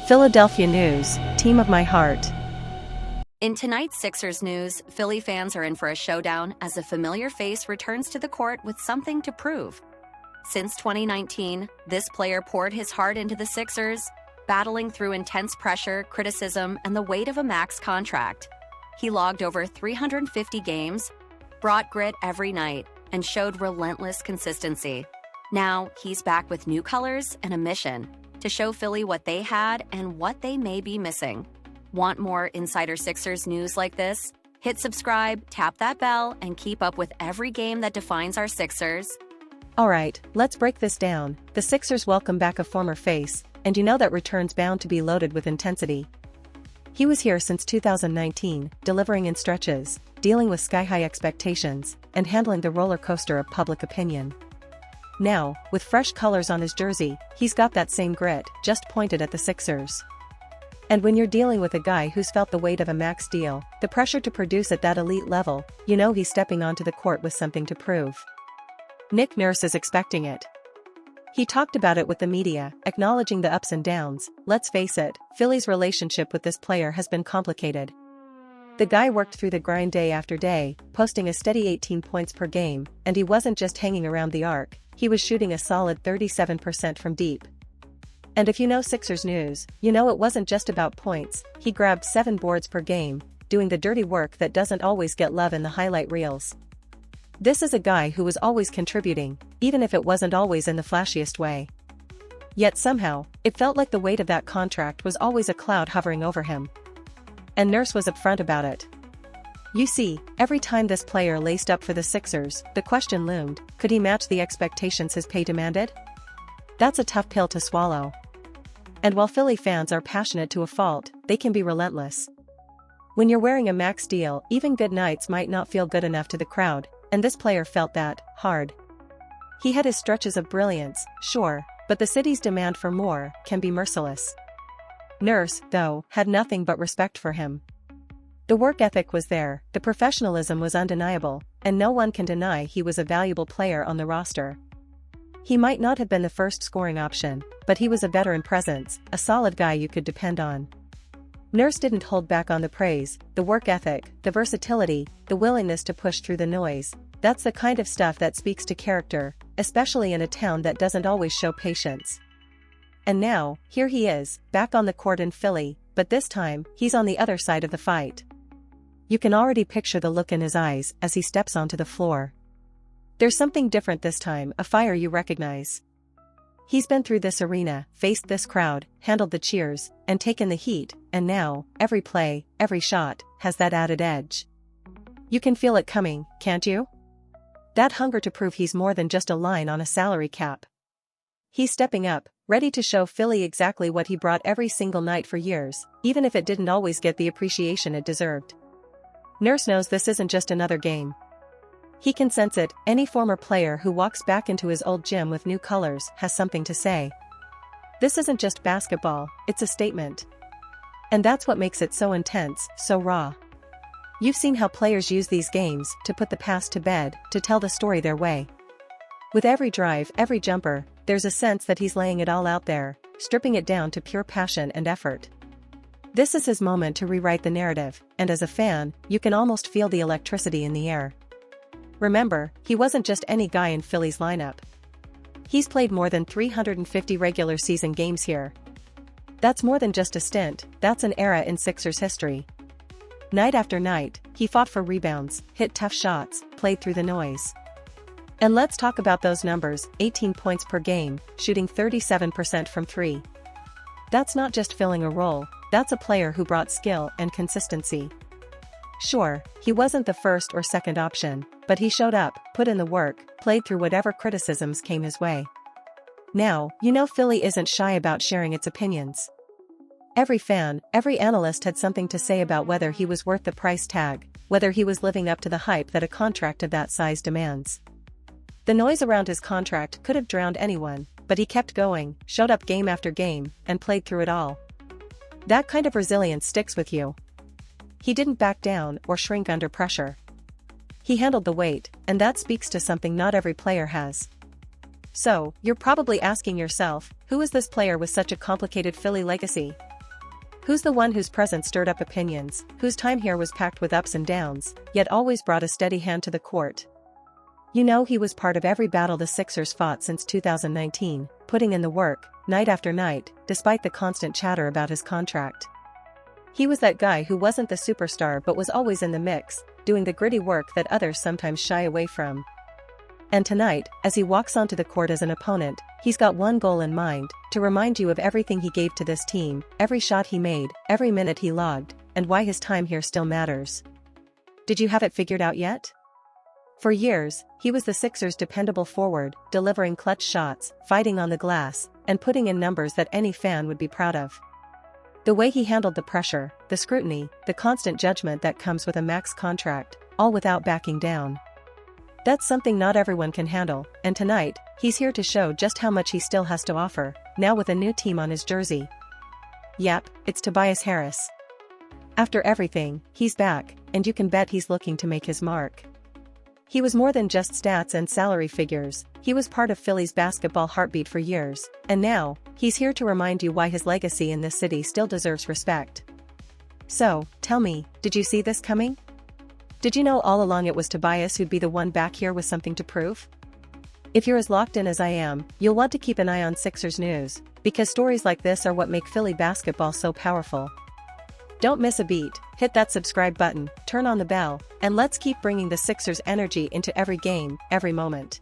Philadelphia news, team of my heart. In tonight's Sixers news, Philly fans are in for a showdown as a familiar face returns to the court with something to prove. Since 2019, this player poured his heart into the Sixers, battling through intense pressure, criticism, and the weight of a max contract. He logged over 350 games, brought grit every night, and showed relentless consistency. Now, he's back with new colors and a mission to show Philly what they had and what they may be missing. Want more Insider Sixers news like this? Hit subscribe, tap that bell, and keep up with every game that defines our Sixers. Alright, let's break this down. The Sixers welcome back a former face, and you know that return's bound to be loaded with intensity. He was here since 2019, delivering in stretches, dealing with sky-high expectations, and handling the roller coaster of public opinion. Now, with fresh colors on his jersey, he's got that same grit, just pointed at the Sixers. And when you're dealing with a guy who's felt the weight of a max deal, the pressure to produce at that elite level, you know he's stepping onto the court with something to prove. Nick Nurse is expecting it. He talked about it with the media, acknowledging the ups and downs. Let's face it, Philly's relationship with this player has been complicated. The guy worked through the grind day after day, posting a steady 18 points per game, and he wasn't just hanging around the arc, he was shooting a solid 37% from deep. And if you know Sixers news, you know it wasn't just about points. He grabbed 7 boards per game, doing the dirty work that doesn't always get love in the highlight reels. This is a guy who was always contributing, even if it wasn't always in the flashiest way. Yet somehow, it felt like the weight of that contract was always a cloud hovering over him. And Nurse was upfront about it. You see, every time this player laced up for the Sixers, the question loomed, could he match the expectations his pay demanded? That's a tough pill to swallow. And while Philly fans are passionate to a fault, they can be relentless. When you're wearing a max deal, even good nights might not feel good enough to the crowd, and this player felt that, hard. He had his stretches of brilliance, sure, but the city's demand for more can be merciless. Nurse, though, had nothing but respect for him. The work ethic was there, the professionalism was undeniable, and no one can deny he was a valuable player on the roster. He might not have been the first scoring option, but he was a veteran presence, a solid guy you could depend on. Nurse didn't hold back on the praise, the work ethic, the versatility, the willingness to push through the noise. That's the kind of stuff that speaks to character, especially in a town that doesn't always show patience. And now, here he is, back on the court in Philly, but this time, he's on the other side of the fight. You can already picture the look in his eyes as he steps onto the floor. There's something different this time, a fire you recognize. He's been through this arena, faced this crowd, handled the cheers, and taken the heat, and now, every play, every shot, has that added edge. You can feel it coming, can't you? That hunger to prove he's more than just a line on a salary cap. He's stepping up, ready to show Philly exactly what he brought every single night for years, even if it didn't always get the appreciation it deserved. Nurse knows this isn't just another game. He can sense it. Any former player who walks back into his old gym with new colors has something to say. This isn't just basketball, it's a statement. And that's what makes it so intense, so raw. You've seen how players use these games to put the past to bed, to tell the story their way. With every drive, every jumper, there's a sense that he's laying it all out there, stripping it down to pure passion and effort. This is his moment to rewrite the narrative, and as a fan, you can almost feel the electricity in the air. Remember, he wasn't just any guy in Philly's lineup. He's played more than 350 regular season games here. That's more than just a stint, that's an era in Sixers history. Night after night, he fought for rebounds, hit tough shots, played through the noise. And let's talk about those numbers, 18 points per game, shooting 37% from 3. That's not just filling a role, that's a player who brought skill and consistency. Sure, he wasn't the first or second option, but he showed up, put in the work, played through whatever criticisms came his way. Now, you know Philly isn't shy about sharing its opinions. Every fan, every analyst had something to say about whether he was worth the price tag, whether he was living up to the hype that a contract of that size demands. The noise around his contract could have drowned anyone, but he kept going, showed up game after game, and played through it all. That kind of resilience sticks with you. He didn't back down or shrink under pressure. He handled the weight, and that speaks to something not every player has. So, you're probably asking yourself, who is this player with such a complicated Philly legacy? Who's the one whose presence stirred up opinions, whose time here was packed with ups and downs, yet always brought a steady hand to the court? You know, he was part of every battle the Sixers fought since 2019, putting in the work, night after night, despite the constant chatter about his contract. He was that guy who wasn't the superstar but was always in the mix, doing the gritty work that others sometimes shy away from. And tonight, as he walks onto the court as an opponent, he's got one goal in mind: to remind you of everything he gave to this team, every shot he made, every minute he logged, and why his time here still matters. Did you have it figured out yet? For years, he was the Sixers' dependable forward, delivering clutch shots, fighting on the glass, and putting in numbers that any fan would be proud of. The way he handled the pressure, the scrutiny, the constant judgment that comes with a max contract, all without backing down. That's something not everyone can handle, and tonight, he's here to show just how much he still has to offer, now with a new team on his jersey. Yep, it's Tobias Harris. After everything, he's back, and you can bet he's looking to make his mark. He was more than just stats and salary figures, he was part of Philly's basketball heartbeat for years, and now, he's here to remind you why his legacy in this city still deserves respect. So, tell me, did you see this coming? Did you know all along it was Tobias who'd be the one back here with something to prove? If you're as locked in as I am, you'll want to keep an eye on Sixers news, because stories like this are what make Philly basketball so powerful. Don't miss a beat, hit that subscribe button, turn on the bell, and let's keep bringing the Sixers energy into every game, every moment.